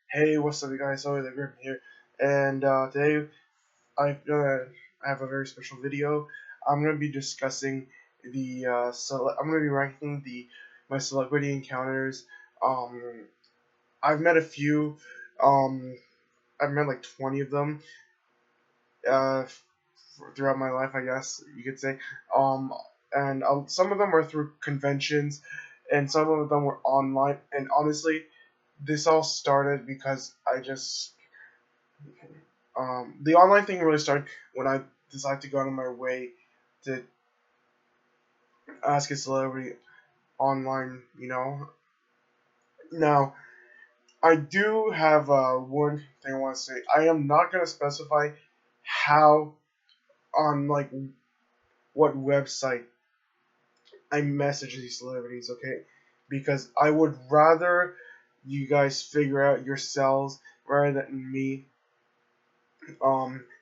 Hey, what's up, you guys? Zoe the Grim here, and today I have a very special video. I'm gonna be discussing I'm gonna be ranking the my celebrity encounters. Um, I've met a few. Um, I've met like 20 of them. Throughout my life, I guess you could say. Um, and some of them were through conventions, and some of them were online. And honestly, this all started because the online thing really started when I decided to go out of my way to ask a celebrity online. Now I do have one thing I want to say. I am not gonna specify how on like what website I message these celebrities, okay? Because I would rather you guys figure out yourselves rather than me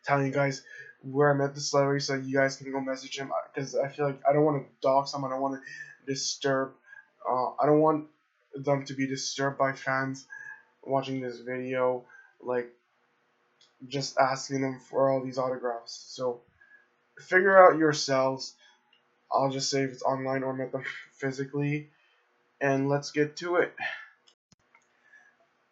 telling you guys where I met the celebrity so you guys can go message him because I feel like I don't want to dox someone. I don't want to disturb. I don't want them to be disturbed by fans watching this video, like just asking them for all these autographs. So figure out yourselves. I'll just say if it's online or met them physically, and let's get to it.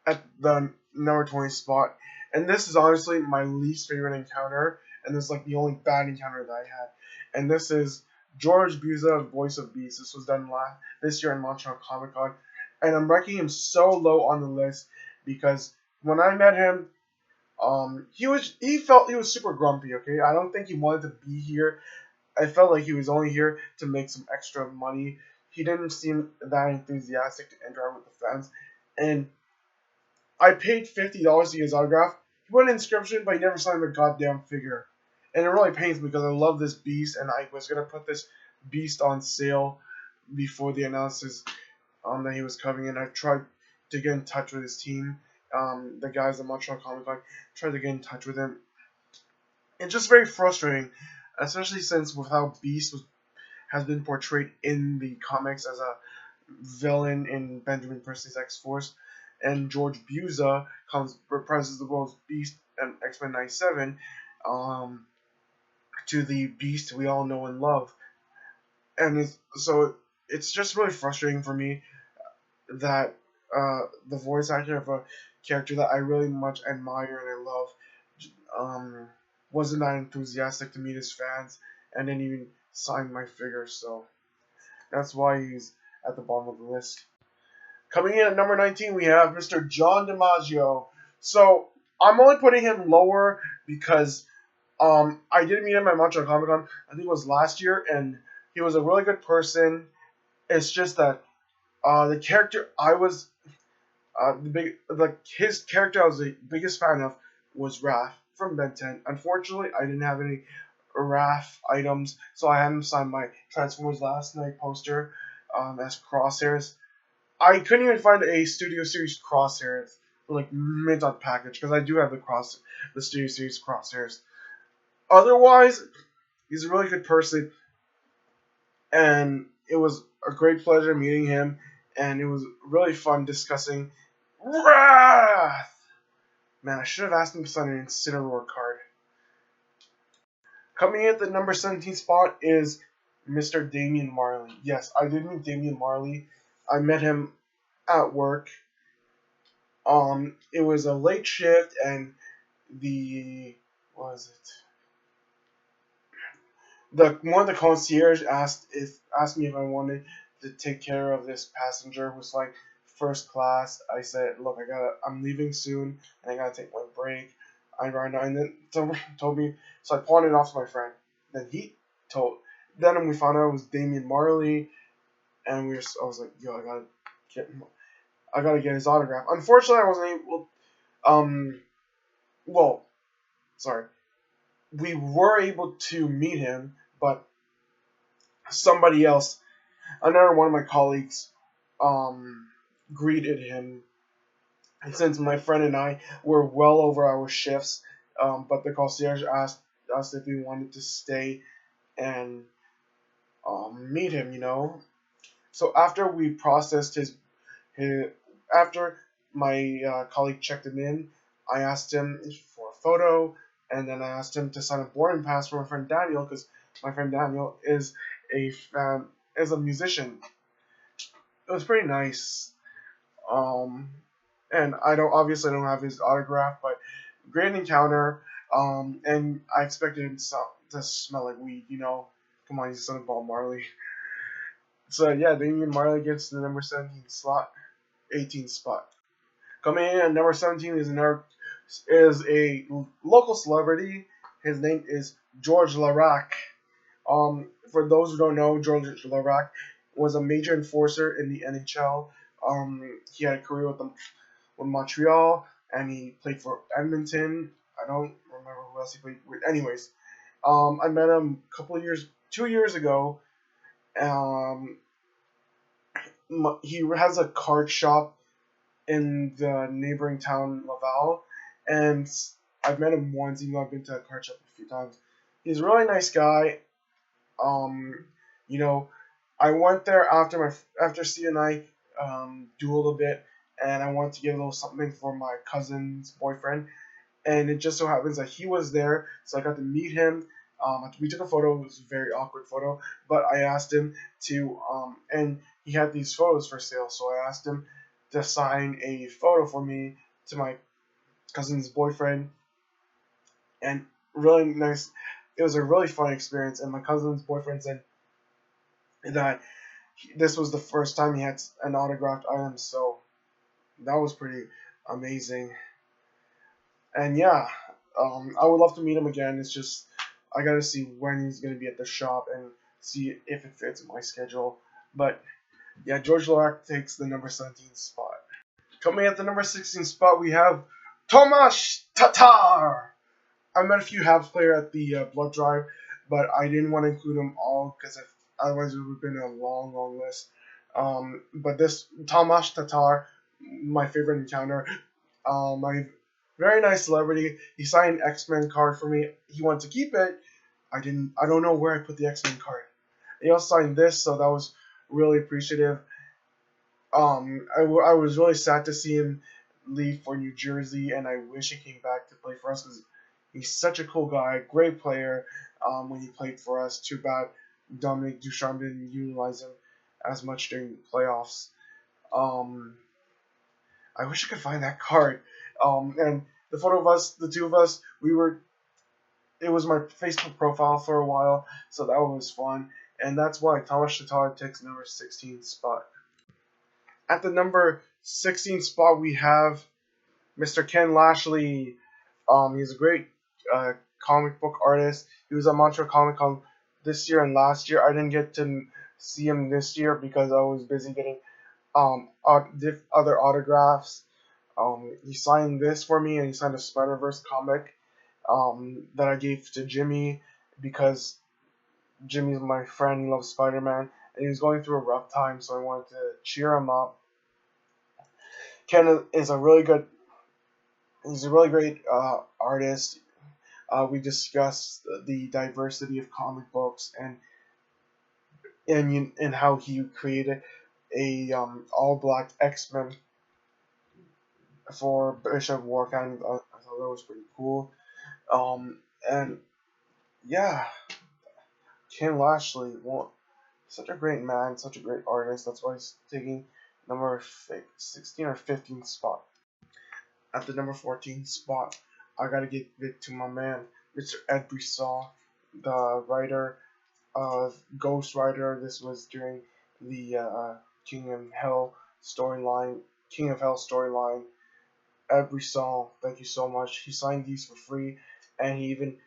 At the number 20 spot, and this is honestly my least favorite encounter, and this is like the only bad encounter that I had, and this is George Buza, Voice of Beast. This was done this year in Montreal Comic Con, and I'm ranking him so low on the list because when I met him, he was super grumpy. Okay, I don't think he wanted to be here. I felt like he was only here to make some extra money. He didn't seem that enthusiastic to interact with the fans, and I paid $50 to get his autograph. He put an inscription, but he never signed the goddamn figure. And it really pains me because I love this beast, and I was gonna put this beast on sale before they announced that he was coming in. I tried to get in touch with his team, the guys at Montreal Comic Con. Tried to get in touch with him. It's just very frustrating, especially since with how has been portrayed in the comics as a villain in Benjamin Percy's X Force, and George Buza reprises the world's Beast and X-Men 97 um, to the Beast we all know and love. And it's just really frustrating for me that the voice actor of a character that I really much admire and I love um, wasn't that enthusiastic to meet his fans and didn't even sign my figure. So that's why he's at the bottom of the list. Coming in at number 19, we have Mr. John DiMaggio. So I'm only putting him lower because I did meet him at Montreal Comic Con. I think it was last year, and he was a really good person. It's just that the character I was his character I was the biggest fan of was Raph from Ben 10. Unfortunately, I didn't have any Raph items, so I had him sign my Transformers Last Night poster as Crosshairs. I couldn't even find a Studio Series Crosshairs like mint on package because I do have the Studio Series Crosshairs. Otherwise, he's a really good person, and it was a great pleasure meeting him, and it was really fun discussing Wrath. Man, I should have asked him to sign an Incineroar card. Coming in at the number 17 spot is Mr. Damian Marley. Yes, I did meet Damian Marley. I met him at work. It was a late shift, and the what was it? One of the concierge asked me if I wanted to take care of this passenger who's like first class. I said, look, I'm leaving soon, and I gotta take my break. I right now, and then someone told me, so I pawned it off to my friend. Then he told. Then we found out it was Damian Marley, and I was like, yo, get, I gotta get his autograph. Unfortunately, I wasn't able. Um, well, sorry, we were able to meet him, but somebody else, another one of my colleagues, um, greeted him. And since my friend and I were well over our shifts, but the concierge asked us if we wanted to stay and meet him, So after we processed his after my colleague checked him in. I asked him for a photo, and then I asked him to sign a boarding pass for my friend Daniel because my friend Daniel a fan, is a musician. It was pretty nice. Um, and I don't have his autograph, but great encounter. And I expected him to smell like weed. Come on, he's the son of Bob Marley. So yeah, Damian Marley gets the number 17 slot, 18 spot. Coming in at number 17 is a local celebrity. His name is George Larac. For those who don't know, George Larac was a major enforcer in the NHL. He had a career with Montreal, and he played for Edmonton. I don't remember who else he played with. Anyways, I met him 2 years ago. Um, he has a card shop in the neighboring town Laval, and I've met him once, even though I've been to a card shop a few times. He's a really nice guy. Um, you know, I went there after C and I dueled a bit, and I wanted to get a little something for my cousin's boyfriend, and it just so happens that he was there, so I got to meet him. We took a photo. It was a very awkward photo, but I asked him to, and he had these photos for sale, so I asked him to sign a photo for me to my cousin's boyfriend, and really nice. It was a really fun experience, and my cousin's boyfriend said that this was the first time he had an autographed item, so that was pretty amazing. And yeah, I would love to meet him again. It's just I gotta see when he's gonna be at the shop and see if it fits my schedule. But yeah, George Larac takes the number 17 spot. Coming at the number 16 spot, we have Tomas Tatar. I met a few Habs player at the blood drive, but I didn't want to include them all because otherwise it would have been a long, long list. But this Tomas Tatar, my favorite encounter, my very nice celebrity. He signed an X-Men card for me. He wanted to keep it. I didn't. I don't know where I put the X-Men card. He also signed this, so that was really appreciative. I was really sad to see him leave for New Jersey, and I wish he came back to play for us because he's such a cool guy, great player. When he played for us, too bad Dominic Ducharme didn't utilize him as much during the playoffs. Um, I wish I could find that card. And the photo of us, the two of us, it was my Facebook profile for a while, so that was fun. And that's why Thomas Tatar takes number 16 spot. At the number 16 spot, we have Mr. Ken Lashley. He's a great comic book artist. He was at Montreal Comic Con this year and last year. I didn't get to see him this year because I was busy getting other autographs. He signed this for me, and he signed a Spider Verse comic that I gave to Jimmy because Jimmy's my friend. He loves Spider Man, and he was going through a rough time, so I wanted to cheer him up. Ken is a really good. He's a really great artist. We discussed the diversity of comic books and how he created a all black X Men for Bishop Warkind. I thought that was pretty cool. And yeah, Ken Lashley, such a great man, such a great artist. That's why he's taking number 16 or 15 spot. At the number 14 spot, I gotta give it to my man, Mr. Ed Brisson, the writer of Ghost Rider. This was during the King of Hell storyline. King of Hell storyline. Ed Brisson, thank you so much. He signed these for free, and he even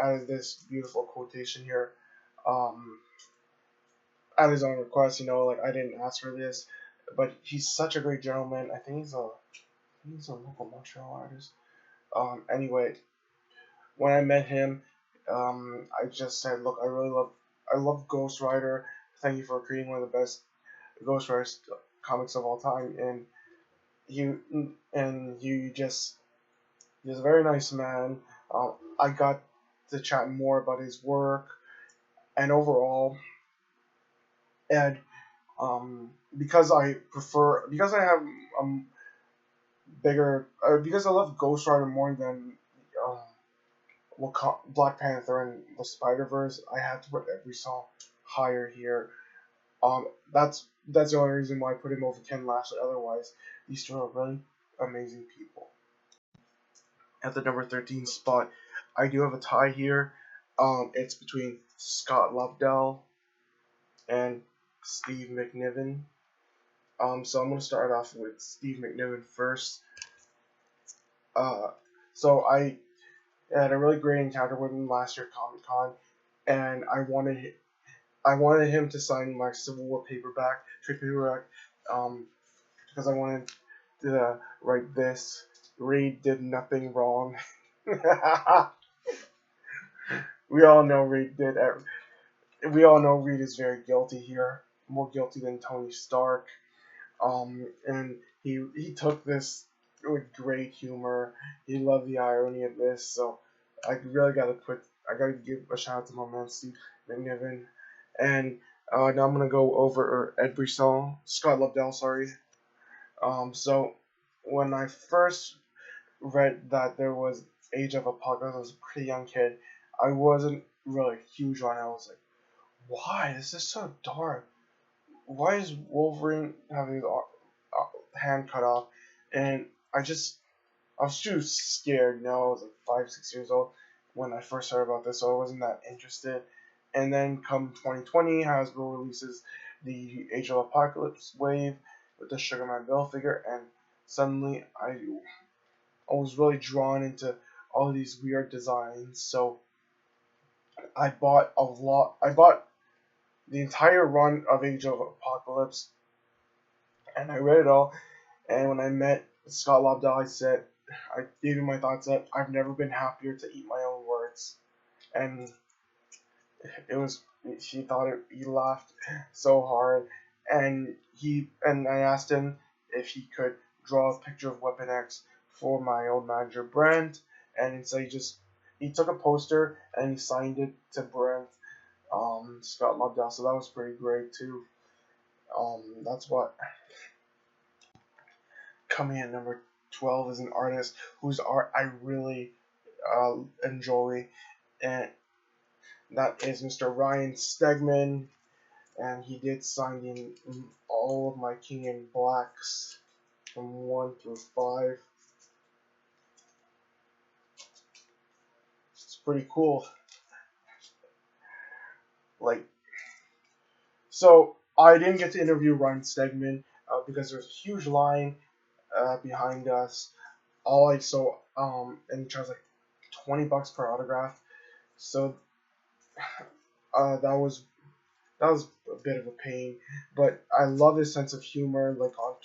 added this beautiful quotation here. Um, at his own request, like I didn't ask for this, but he's such a great gentleman. I think he's a local Montreal artist. Anyway, when I met him, I just said, look, I love Ghost Rider. Thank you for creating one of the best Ghost Rider comics of all time. He he's a very nice man. I got to chat more about his work and overall, and because I have bigger because I love Ghost Rider more than um, Black Panther and the Spider Verse. I have to put every song higher here. That's the only reason why I put him over Ken Lashley. Otherwise, these two are really amazing people. At the number 13 spot, I do have a tie here. It's between Scott Lobdell and Steve McNiven. So I'm gonna start off with Steve McNiven first. Uh, so I had a really great encounter with him last year at Comic Con, and I wanted him to sign my Civil War trade paperback, because I wanted to write this. Reed did nothing wrong. we all know Reed did. We all know Reed is very guilty here, more guilty than Tony Stark. And he took this with great humor. He loved the irony of this, so I gotta give a shout out to my man Steve McNiven. And now I'm gonna go over Ed Brisson, Scott Lobdell, sorry. So when I first read that there was Age of Apocalypse, I was a pretty young kid. I wasn't really huge on it. I was like, why? This is so dark. Why is Wolverine having his hand cut off? And I was too scared. I was like 5, 6 years old when I first heard about this, so I wasn't that interested. And then come 2020, Hasbro releases the Age of Apocalypse wave with the Sugar Man Bill figure, and suddenly I was really drawn into all these weird designs. So I bought a lot. I bought the entire run of Age of Apocalypse, and I read it all. And when I met Scott Lobdell, I gave him my thoughts that I've never been happier to eat my own words. And it was, he laughed so hard. And I asked him if he could draw a picture of Weapon X for my old manager, Brent. And so he took a poster and he signed it to Brent, Scott Lobdell. So that was pretty great too. That's what coming in number 12 is an artist whose art I really enjoy, and that is Mr. Ryan Stegman, and he did sign in all of my King in Blacks from 1 through 5. It's pretty cool. Like, so I didn't get to interview Ryan Stegman because there's a huge line behind us. And he charged like $20 per autograph. So that was a bit of a pain, but I love his sense of humor, like on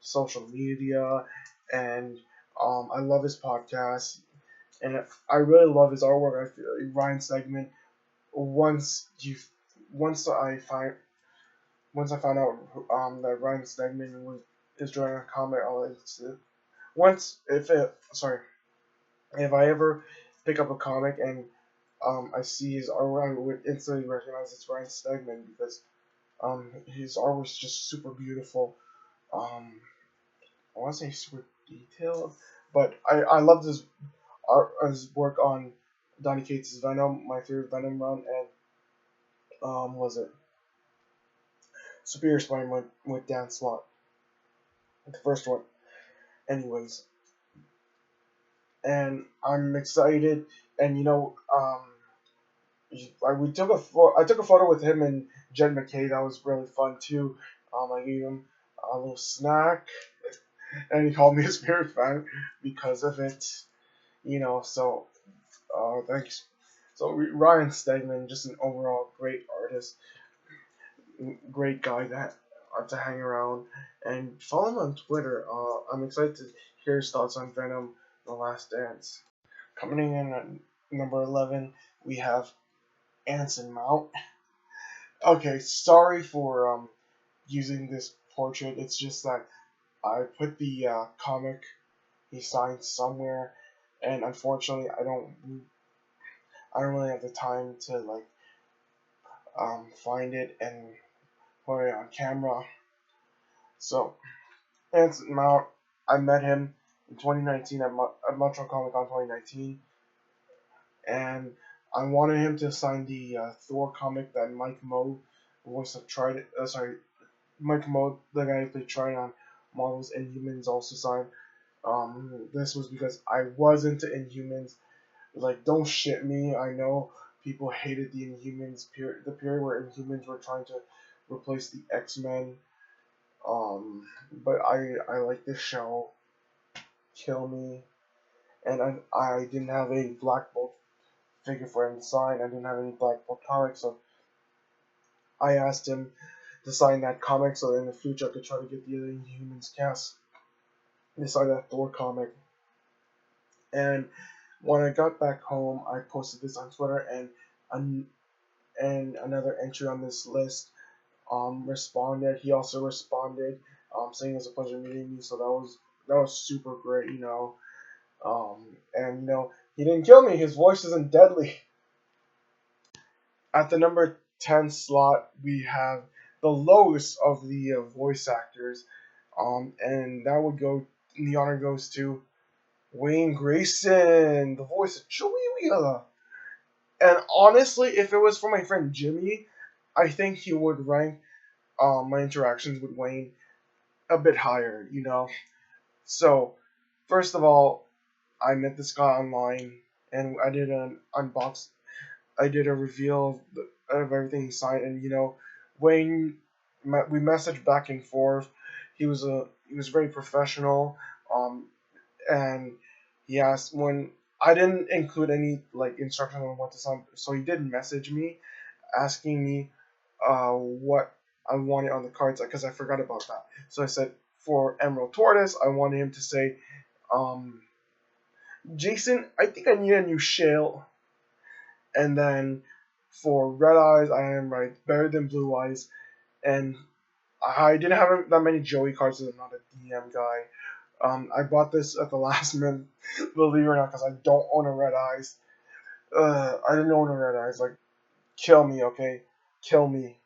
social media, and I love his podcast, and I really love his artwork. I feel like Ryan Stegman. Once you, once I find, once I found out that Ryan Stegman is drawing a comic, once if it sorry if I ever pick up a comic and I see his artwork, I would instantly recognize it's Ryan Stegman because his art was just super beautiful. I want to say super detailed, but I loved his work on Donny Cates' Venom, my favorite Venom run, and was it Superior Spider-Man with Dan Slott, the first one. Anyways, and I'm excited, and I took a photo with him and Jen McKay. That was really fun too. I gave him a little snack, and he called me a spirit fan because of it. So thanks. So Ryan Stegman, just an overall great artist, great guy to hang around, and follow him on Twitter. I'm excited to hear his thoughts on Venom: The Last Dance. Coming in at number 11, we have Anson Mount. Okay, sorry for using this portrait. It's just that I put the comic he signed somewhere, and unfortunately, I don't really have the time to find it and put it on camera. So Anson Mount, I met him in 2019 at Montreal Comic Con 2019, and I wanted him to sign the Thor comic that Mike Moe voice of Trident. Sorry, Mike Moe, the guy who played Trident on Marvel's Inhumans, also signed. This was because I was into Inhumans. Like, don't shit me. I know people hated the Inhumans period, the period where Inhumans were trying to replace the X-Men. But I like this show. Kill me. And I didn't have a Black Bolt figure for him to sign. I didn't have any Black Bolt comics, so I asked him to sign that comic so in the future I could try to get the other Inhumans cast to sign that Thor comic. And when I got back home, I posted this on Twitter, and another entry on this list responded. He also responded, saying it's a pleasure meeting me. So that was super great, you know. And he didn't kill me. His voice isn't deadly. At the number 10 slot, we have the lowest of the voice actors, and that would go. The honor goes to Wayne Grayson, the voice of Joey Wheeler. And honestly, if it was for my friend Jimmy, I think he would rank my interactions with Wayne a bit higher, you know. So, first of all, I met this guy online, and I did an unbox. I did a reveal of everything he signed, and Wayne, we messaged back and forth. He was very professional, um, and he asked when I didn't include any like instructions on what to sign, so he did message me asking me what I wanted on the cards because I forgot about that. So I said for Emerald Tortoise, I wanted him to say, um, Jason, I think I need a new shell. And then for Red Eyes, I am right better than Blue Eyes. And I didn't have that many Joey cards because I'm not a DM guy. I bought this at the last minute, believe it or not, because I don't own a Red Eyes. I didn't own a Red Eyes. Like, kill me, okay? Kill me.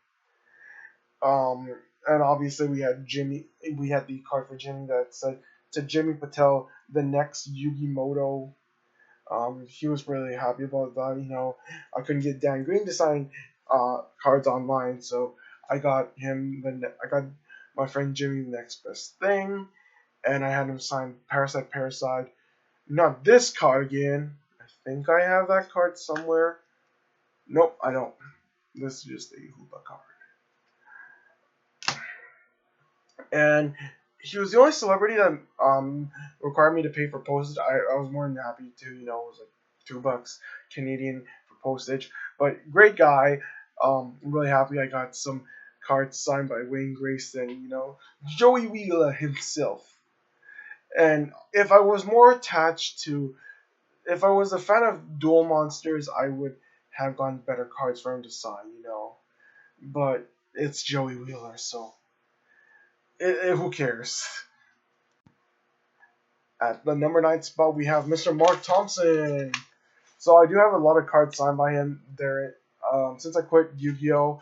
And obviously we had Jimmy. We had the card for Jimmy that said to Jimmy Patel, the next Yugi Moto. He was really happy about that. I couldn't get Dan Green to sign cards online, so I got him. I got my friend Jimmy the next best thing, and I had him sign Parasite Parasite. Not this card again. I think I have that card somewhere. Nope, I don't. This is just a Hoopa card. And he was the only celebrity that required me to pay for postage. I was more than happy to, it was like $2 Canadian for postage. But great guy. I'm really happy I got some cards signed by Wayne Grayson, Joey Wheeler himself. And if I was a fan of Duel Monsters, I would have gotten better cards for him to sign. But it's Joey Wheeler, so who cares? At the number 9 spot, we have Mr. Mark Thompson. So I do have a lot of cards signed by him there. Since I quit Yu-Gi-Oh,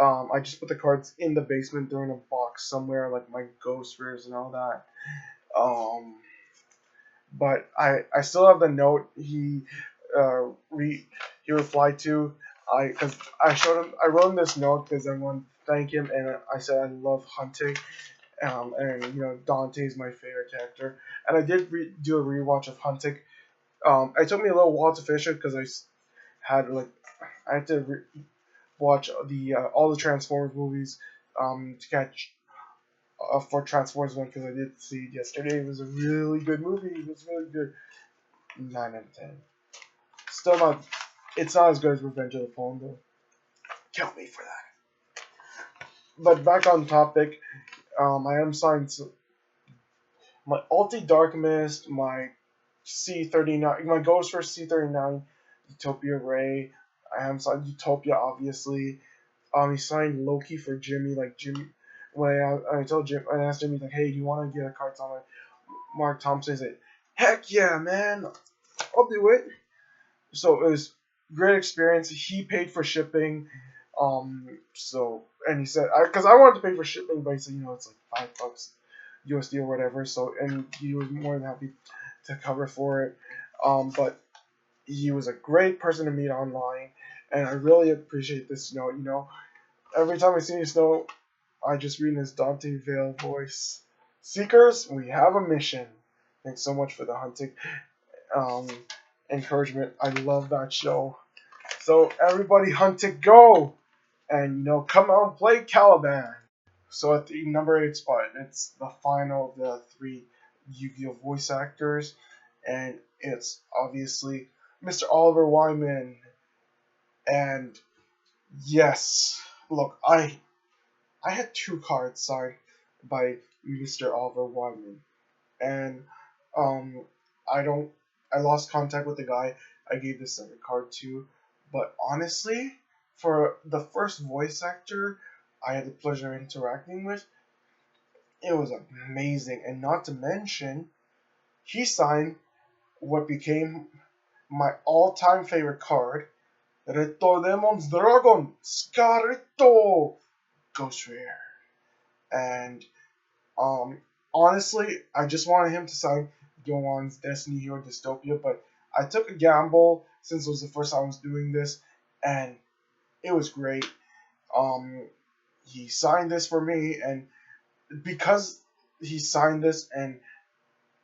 I just put the cards in the basement. They're in a box somewhere, like my Ghost Rares and all that. But I still have the note he replied to. Because I wrote him this note because I want to thank him, and I said I love hunting. And Dante is my favorite character. And I did do a rewatch of Hunting. It took me a little while to finish it because I had to watch the all the Transformers movies to catch for Transformers one because I did see it yesterday. It was a really good movie. It was really good. 9 out of 10. Still not. It's not as good as Revenge of the Fallen though. Kill me for that. But back on topic. I am signed my Ulti Dark Mist, my C39, my Ghost for C39, Utopia Ray. I am signed Utopia, obviously. He signed Loki for Jimmy. Like Jimmy, when I told Jim, I asked Jimmy like, "Hey, do you want to get a card on like Mark Thompson?" He said, "Heck yeah, man, I'll do it." So it was great experience. He paid for shipping. So and he said, because I wanted to pay for shipping, but he said, it's like $5 USD or whatever. So and he was more than happy to cover for it. But he was a great person to meet online, and I really appreciate this note. Every time I see this note, I just read in his Dante Vale voice. Seekers, we have a mission. Thanks so much for the hunting um, encouragement. I love that show. So everybody hunt it, go! And come out and play Caliban. So at the number 8 spot, it's the final of the 3 Yu-Gi-Oh voice actors, and it's obviously Mr. Oliver Wyman. And yes, look, I had 2 cards signed by Mr. Oliver Wyman, and um, I don't, I lost contact with the guy I gave the second card to, but honestly, for the first voice actor I had the pleasure of interacting with, it was amazing, and not to mention, he signed what became my all-time favorite card, Reto Demon's Dragon Scarito Ghost Rare. And honestly, I just wanted him to sign Gowan's Destiny Hero Dystopia, but I took a gamble since it was the first time I was doing this, and it was great. Um, he signed this for me, and because he signed this, and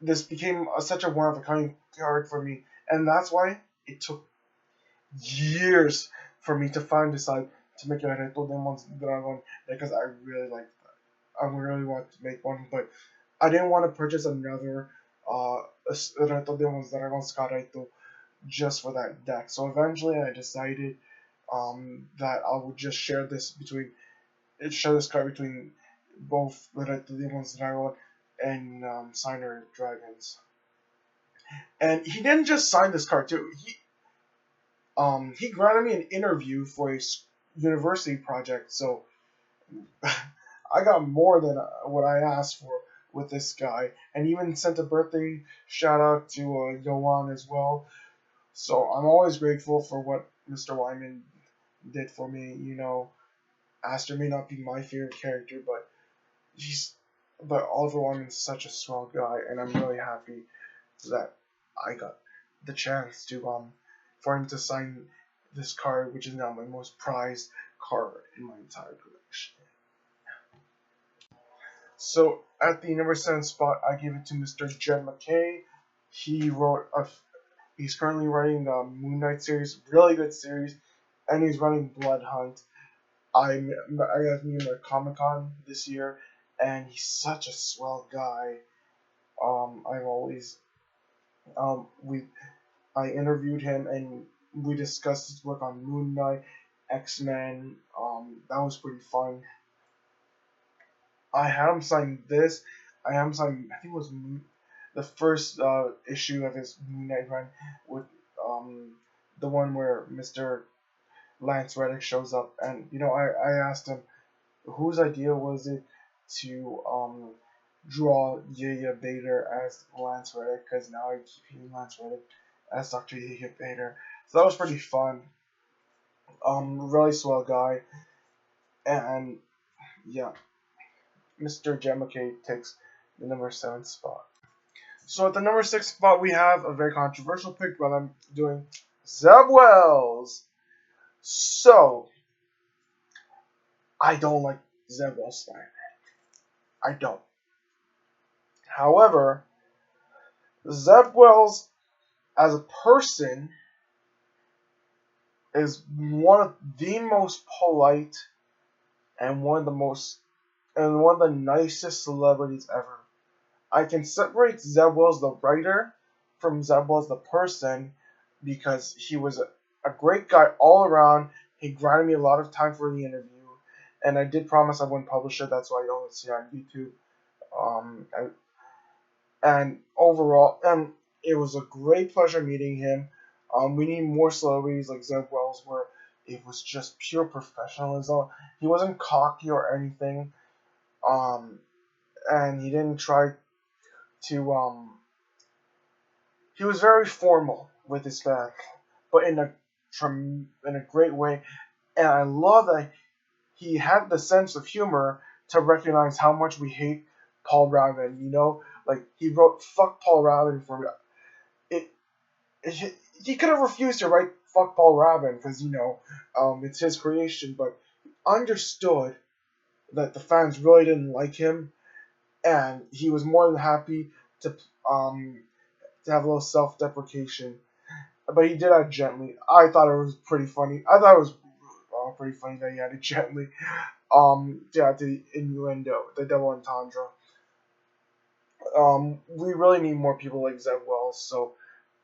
this became such a one of a kind card for me, and that's why it took years for me to find this site to make a Reto Demon's Dragon, because I really like I really want to make one, but I didn't want to purchase another Reto Demons Dragon Scarito just for that deck. So eventually I decided that I would just share this card between both Reto Demons Dragon and Signer Dragons. And he didn't just sign this card too. He granted me an interview for a university project, so I got more than what I asked for with this guy, and even sent a birthday shout out to Yoan as well. So I'm always grateful for what Mr. Wyman did for me. Aster may not be my favorite character, he's but Oliver Wyman's such a swell guy, and I'm really happy that I got the chance to for him to sign this card, which is now my most prized card in my entire collection. So at the number 7 spot, I give it to Mr. Jed MacKay. He wrote he's currently writing the Moon Knight series, really good series, and he's running Blood Hunt. I got to meet him at Comic Con this year, and he's such a swell guy. I've always we I interviewed him and we discussed his work on Moon Knight, X-Men. That was pretty fun. I had him sign this. I had him sign. I think it was the first issue of his Moon Knight run with the one where Mr. Lance Reddick shows up, and I asked him whose idea was it to draw Yaya Bader as Lance Reddick, because now I keep hearing Lance Reddick as Dr. Yaya Bader. So that was pretty fun. Really swell guy, and yeah, Mr. Jed takes the number 7 spot. So at the number 6 spot, we have a very controversial pick, but I'm doing Zeb Wells. So I don't like Zeb Wells Spider-Man. I don't. However, Zeb Wells as a person is one of the most polite and one of the nicest celebrities ever. I can separate Zeb Wells the writer from Zeb Wells the person because he was a great guy all around. He granted me a lot of time for the interview, and I did promise I wouldn't publish it. That's why you don't see it on YouTube. Um, and overall, it was a great pleasure meeting him. We need more celebrities like Zeb Wells, where it was just pure professionalism. He wasn't cocky or anything, and he didn't try to. He was very formal with his fans, but in a great way. And I love that he had the sense of humor to recognize how much we hate Paul Rabin. Like he wrote "fuck Paul Rabin" for me. It, he could have refused to write "fuck Paul Rabin" because it's his creation, but understood that the fans really didn't like him, and he was more than happy to um to have a little self-deprecation. But he did that gently. I thought it was pretty funny. I thought it was pretty funny that he had it gently. Yeah, the innuendo, the double entendre. We really need more people like Zeb Wells. So,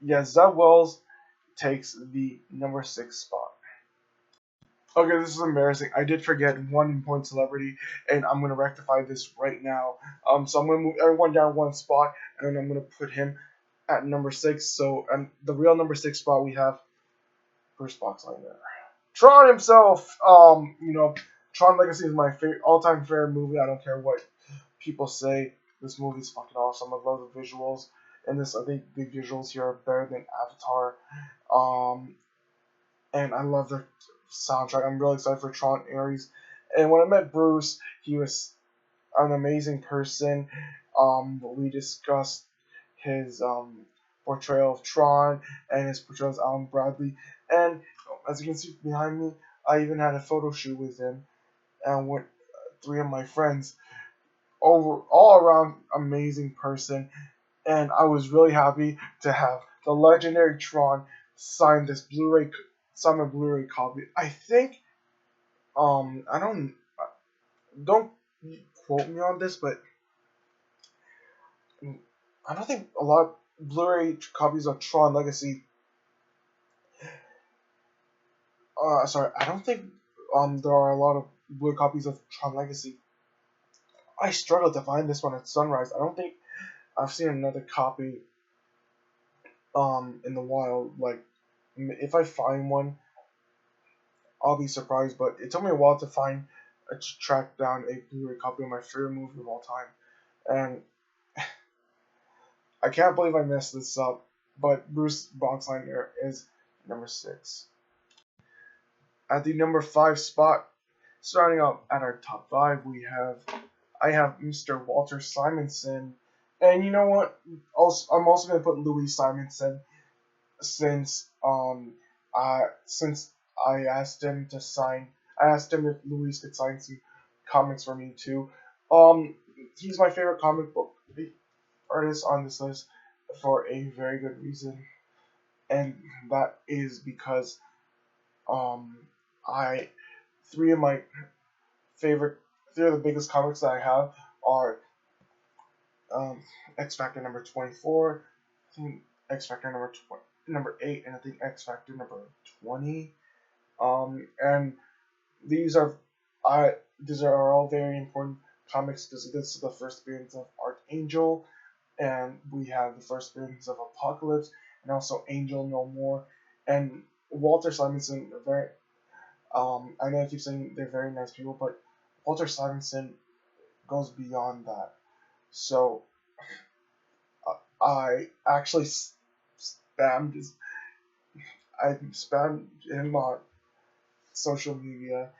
yeah, Zeb Wells takes the number 6 spot. Okay, this is embarrassing. I did forget one important celebrity, and I'm gonna rectify this right now. So I'm gonna move everyone down one spot, and then I'm gonna put him at number 6. So, and the real number 6 spot we have Bruce Boxleitner. Tron himself. Tron Legacy is my favorite, all-time favorite movie. I don't care what people say. This movie's fucking awesome. I love the visuals, and I think the visuals here are better than Avatar. Um, and I love the soundtrack. I'm really excited for Tron Ares. And when I met Bruce, he was an amazing person. We discussed his portrayal of Tron and his portrayal of Alan Bradley. And as you can see behind me, I even had a photo shoot with him and with three of my friends. All around amazing person, and I was really happy to have the legendary Tron sign this Blu-ray copy. I think I don't quote me on this, but I don't think a lot of Blu-ray copies of Tron Legacy. Sorry, I don't think there are a lot of Blu-ray copies of Tron Legacy. I struggled to find this one at Sunrise. I don't think I've seen another copy in the wild. Like, if I find one, I'll be surprised. But it took me a while to track down a Blu-ray copy of my favorite movie of all time, and I can't believe I messed this up. But Bruce Boxleitner is number 6. At the number 5 spot, starting out at our top 5, I have Mr. Walter Simonson, and you know what? I'm also gonna put Louis Simonson since since I asked him to sign. I asked him if Luis could sign some comics for me too. He's my favorite comic book artist on this list for a very good reason, and that is because um I three of my favorite three of the biggest comics that I have are um X Factor number 24, I think X Factor number 8, and I think X Factor number 20. And these are I these are all very important comics because this is the first appearance of Archangel, and we have the first appearance of Apocalypse, and also Angel No More, and Walter Simonson. Very I know I keep saying they're very nice people, but Walter Simonson goes beyond that. So I actually spammed his, I spammed him on social media,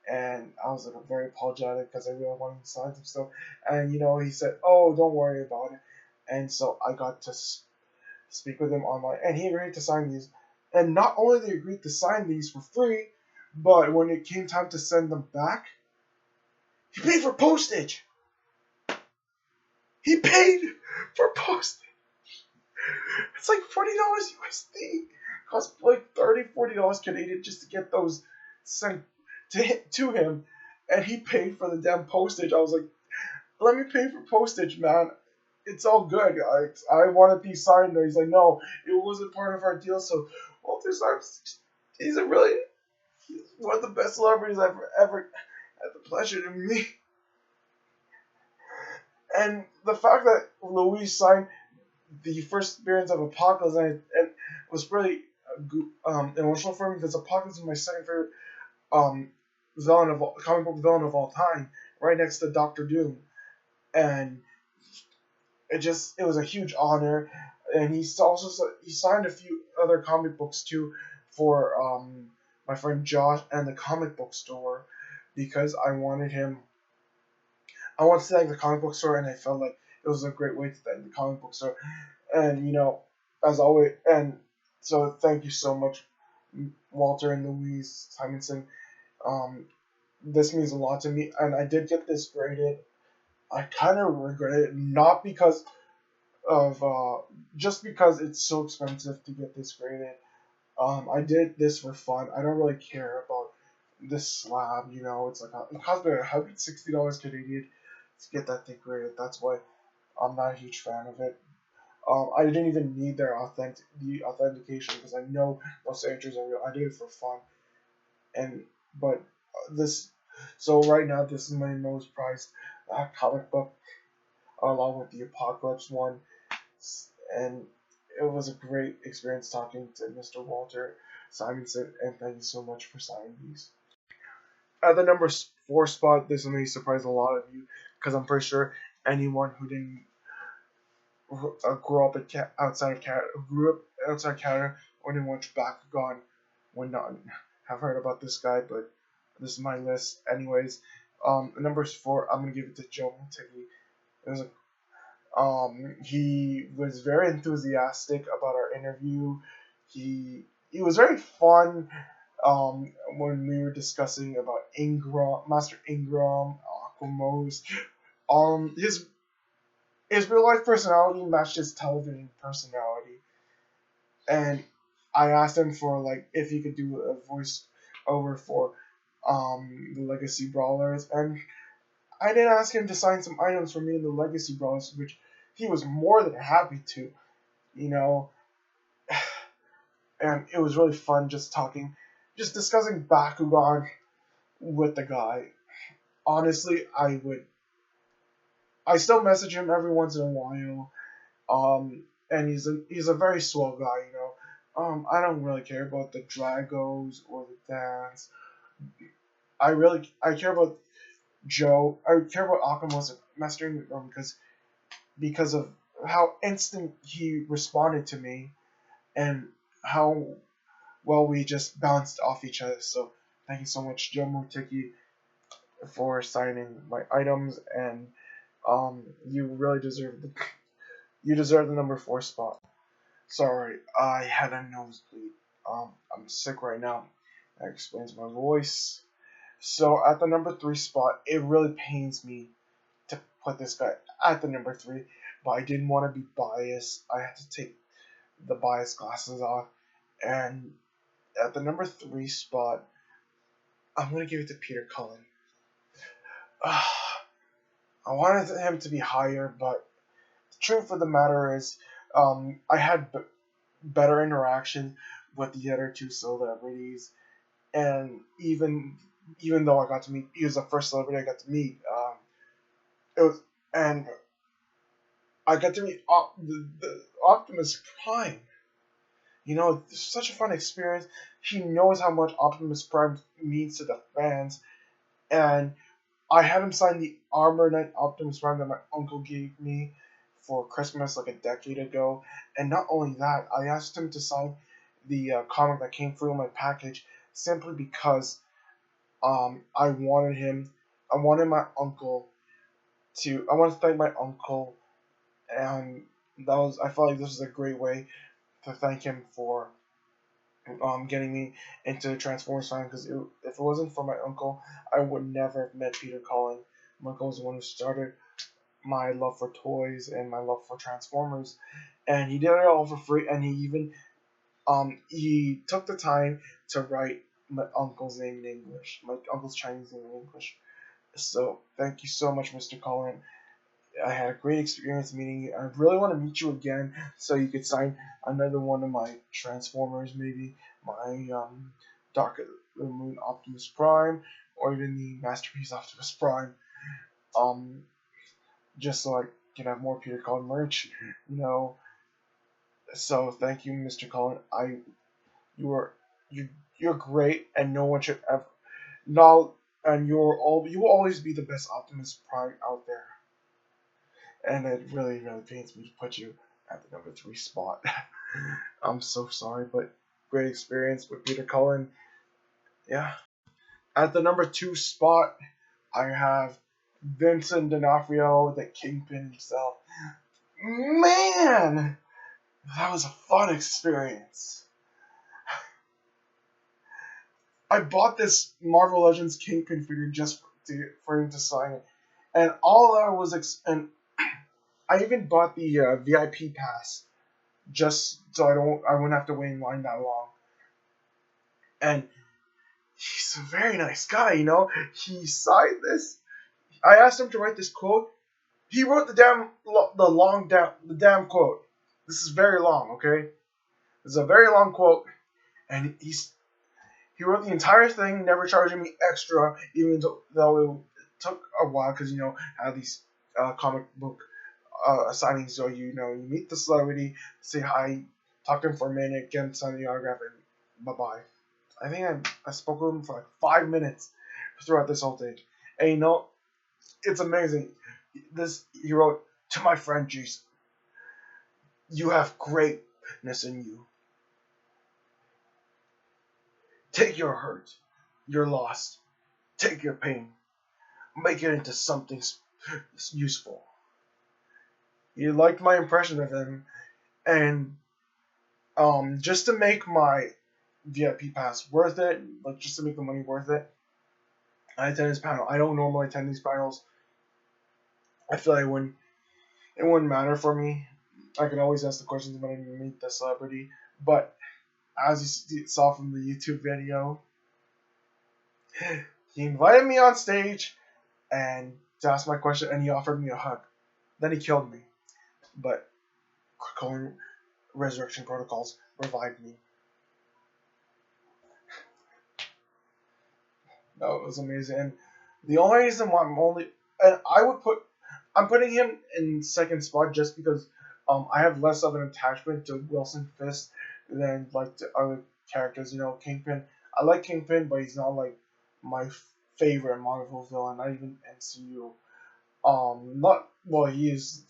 and I was like very apologetic because I really wanted to sign some stuff. And he said, "Oh, don't worry about it." And so I got to speak with him online, and he agreed to sign these. And not only did he agree to sign these for free, but when it came time to send them back, he paid for postage. He paid for postage. It's like $40 USD. Cost like $30, $40 Canadian just to get those sent to him, and he paid for the damn postage. I was like, let me pay for postage, man. It's all good. I wanted these signed. He's like, no, it wasn't part of our deal. So Walter Simonson, he's he's one of the best celebrities I've ever had the pleasure to meet. And the fact that Louise signed the first appearance of Apocalypse, and was really emotional for me because Apocalypse is my second favorite um, comic book villain of all time, right next to Doctor Doom, and it was a huge honor. And he signed a few other comic books too for my friend Josh and the comic book store because I want to thank the comic book store, and I felt like it was a great way to thank the comic book store. And as always, and so thank you so much, Walter and Louise Simonson. Um, this means a lot to me, and I did get this graded. I kind of regret it, not because of just because it's so expensive to get this graded. I did this for fun. I don't really care about this slab. It's like it cost me $160 Canadian to get that thing graded. That's why I'm not a huge fan of it. I didn't even need the authentication because I know most signatures are real. I did it for fun, and but this so right now this is my most prized comic book along with the Apocalypse one, and it was a great experience talking to Mr. Walter Simonson, and thank you so much for signing these. At the number four spot, this may surprise a lot of you because I'm pretty sure anyone who didn't grow up outside of Canada, who grew up outside Canada, or didn't watch Bakugan would not have heard about this guy. But this is my list, anyways. Number four, I'm gonna give it to Joe Motegi. It was he was very enthusiastic about our interview. He was very fun when we were discussing about Master Ingram, Aquamos. His real life personality matched his television personality, and I asked him for like if he could do a voice over for the Legacy Brawlers, and I did ask him to sign some items for me in the Legacy Brawlers, which he was more than happy to, you know, and it was really fun just talking, just discussing Bakugan with the guy. Honestly, I still message him every once in a while, and he's a very swell guy, I don't really care about the Dragos or the dance. I care about Joe. I care about Akamos mastering because of how instant he responded to me and how well we just bounced off each other. So thank you so much, Joe Motiki, for signing my items, and you really deserve the number four spot. Sorry, I had a nosebleed. I'm sick right now. That explains my voice. So at the number three spot, it really pains me to put this guy at the number three, but I didn't want to be biased. I had to take the bias glasses off, and at the number three spot, I'm gonna give it to Peter Cullen. I wanted him to be higher, but the truth of the matter is, I had better interaction with the other two celebrities, and even though I got to meet, he was the first celebrity I got to meet. It was and I got to meet the Optimus Prime. It's such a fun experience. He knows how much Optimus Prime means to the fans, and I had him sign the Armor Knight Optimus Prime that my uncle gave me for Christmas like a decade ago. And not only that, I asked him to sign the comic that came through in my package simply because I wanted him. I wanted my uncle I want to thank my uncle, and I felt like this was a great way to thank him for getting me into the Transformers fan because if it wasn't for my uncle, I would never have met Peter Cullen. My uncle was the one who started my love for toys and my love for Transformers, and he did it all for free. And he took the time to write my uncle's name in English, my uncle's Chinese name in English. So thank you so much, Mr. Cullen. I had a great experience meeting you. I really want to meet you again so you could sign another one of my Transformers, maybe my Dark of the Moon Optimus Prime, or even the Masterpiece Optimus Prime. Um, just so I can have more Peter Cullen merch, you know. So thank you, Mr. Cullen. You are you you're great, and no one should ever no, and you will always be the best Optimus Prime out there. And it really, really pains me to put you at the number three spot. I'm so sorry, but great experience with Peter Cullen. Yeah. At the number two spot, I have Vincent D'Onofrio, the Kingpin himself. Man, that was a fun experience. I bought this Marvel Legends Kingpin figure just for him to sign it, and all I was and I even bought the VIP pass just so I wouldn't have to wait in line that long. And he's a very nice guy, you know. He signed this. I asked him to write this quote. He wrote the damn quote. This is very long, okay? This is a very long quote, and he wrote the entire thing, never charging me extra, even though it took a while because I had these comic book signings. So you meet the celebrity, say hi, talk to him for a minute, get him to sign the autograph, and bye bye. I think I spoke with him for like 5 minutes throughout this whole thing, and it's amazing. He wrote to my friend Jason. You have greatness in you. Take your hurt, your loss, take your pain, make it into something useful. He liked my impression of him, and just to make my VIP pass worth it, like just to make the money worth it, I attended this panel. I don't normally attend these panels. I feel like it wouldn't matter for me. I could always ask the questions when I meet the celebrity, but as you saw from the YouTube video, he invited me on stage and to ask my question, and he offered me a hug. Then he killed me, but Krakoan resurrection protocols revived me. That was amazing. And the only reason why I'm putting him in second spot just because I have less of an attachment to Wilson Fisk than like the other characters. Kingpin. I like Kingpin, but he's not like my favorite Marvel villain, not even MCU. Not well. He is.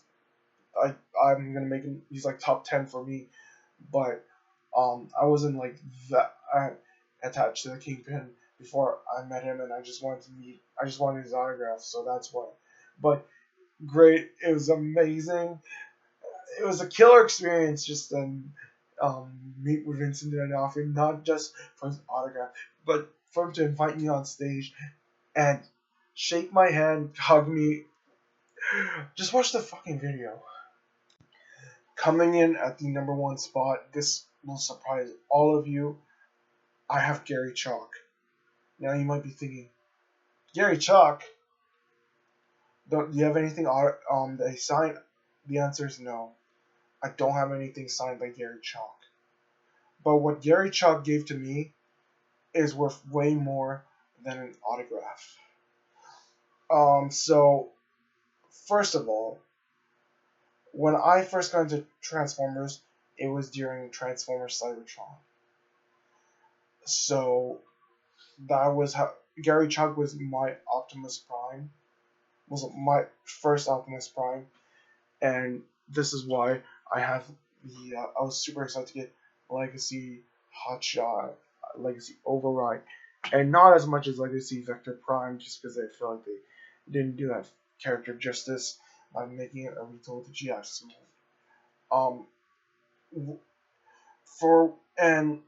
I'm gonna make him. He's like top 10 for me, but I wasn't like that attached to the Kingpin before I met him, and I just wanted his autograph, so that's why. But great, it was amazing. It was a killer experience just to meet with Vincent D'Onofrio, not just for his autograph, but for him to invite me on stage and shake my hand, hug me. Just watch the fucking video. Coming in at the number one spot, this will surprise all of you. I have Gary Chalk. Now you might be thinking, Gary Chalk, do you have anything that he signed? The answer is no. I don't have anything signed by Gary Chalk. But what Gary Chalk gave to me is worth way more than an autograph. So first of all, when I first got into Transformers, it was during Transformers Cybertron. So that was how Gary Chalk was my Optimus Prime. Was my first Optimus Prime, and this is why I have I was super excited to get Legacy Hotshot, Legacy Override, and not as much as Legacy Vector Prime, just because I feel like they didn't do that character justice by making it a retold to GX mode. And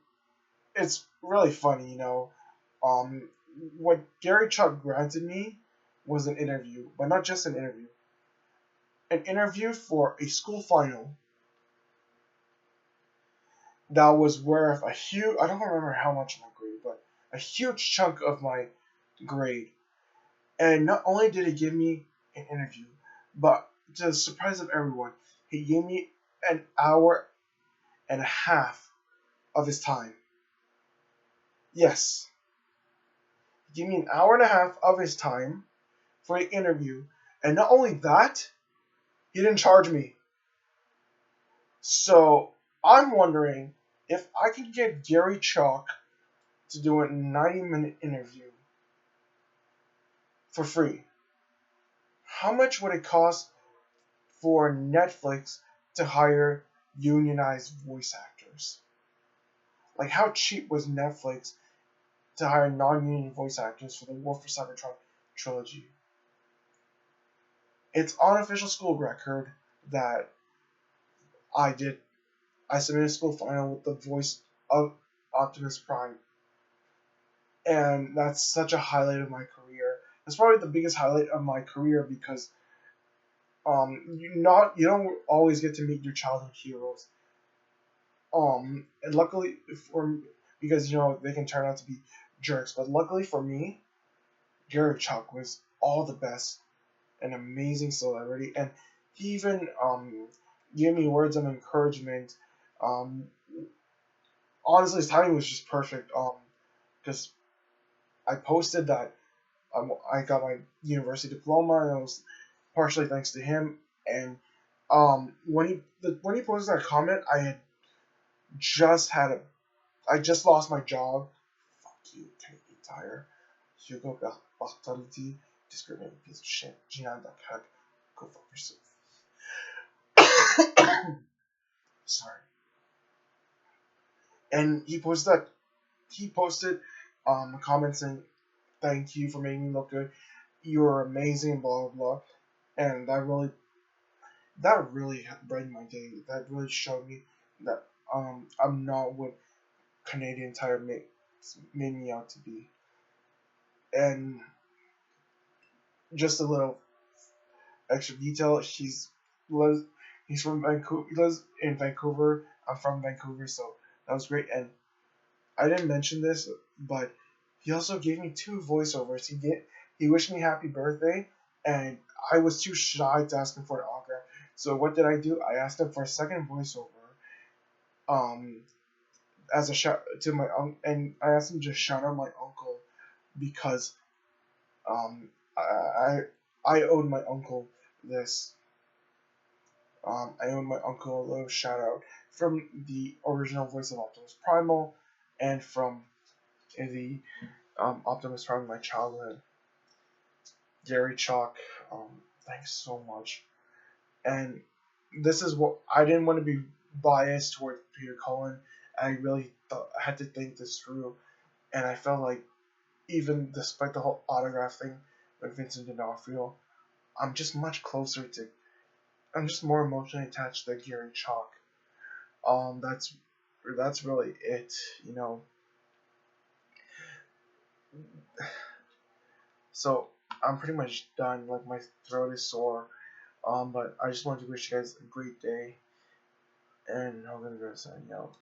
it's really funny, what Gary Chalk granted me was an interview, but not just an interview. An interview for a school final that was worth a huge, I don't remember how much my grade, but a huge chunk of my grade. And not only did he give me an interview, but to the surprise of everyone, he gave me an hour and a half of his time. Yes, he gave me an hour and a half of his time for an interview. And not only that, he didn't charge me. So I'm wondering if I could get Gary Chalk to do a 90-minute interview for free. How much would it cost for Netflix to hire unionized voice actors? Like, how cheap was Netflix to hire non-union voice actors for the War for Cybertron trilogy? It's on official school record that I did. I submitted a school final with the voice of Optimus Prime, and that's such a highlight of my career. It's probably the biggest highlight of my career because you don't always get to meet your childhood heroes. And luckily for because they can turn out to be jerks, but luckily for me, Gary Chuck was all the best, an amazing celebrity, and he even gave me words of encouragement. Um, Honestly, his timing was just perfect. Because I posted that I got my university diploma, and it was partially thanks to him. And when he posted that comment, just had a I just lost my job. Fuck you, Canadian Tire. Hugo Bartoldi, discriminating piece of shit. Gian Duck, go fuck yourself. Sorry. And he posted a comment saying, "Thank you for making me look good. You're amazing." Blah blah blah. And that really brightened my day. That really showed me that I'm not what Canadian Tire made me out to be. And just a little extra detail. Lives he's from Vancouver. He lives in Vancouver. I'm from Vancouver, so that was great. And I didn't mention this, but he also gave me two voiceovers. He wished me happy birthday, and I was too shy to ask him for an autograph. So what did I do? I asked him for a second voiceover, um, as a shout to my uncle, and I asked him to shout out my uncle because um I I owed my uncle this. I owe my uncle a little shout out from the original voice of Optimus Primal and from the Optimus Prime in my childhood. Gary Chalk, thanks so much. And this is what I didn't want to be biased toward Peter Cullen. I really thought I had to think this through, and I felt like even despite the whole autograph thing with Vincent D'Onofrio, I'm just much closer to. I'm just more emotionally attached to Gary Chalk. That's really it. You know, so I'm pretty much done. Like my throat is sore. But I just wanted to wish you guys a great day, and I'm gonna go sign out.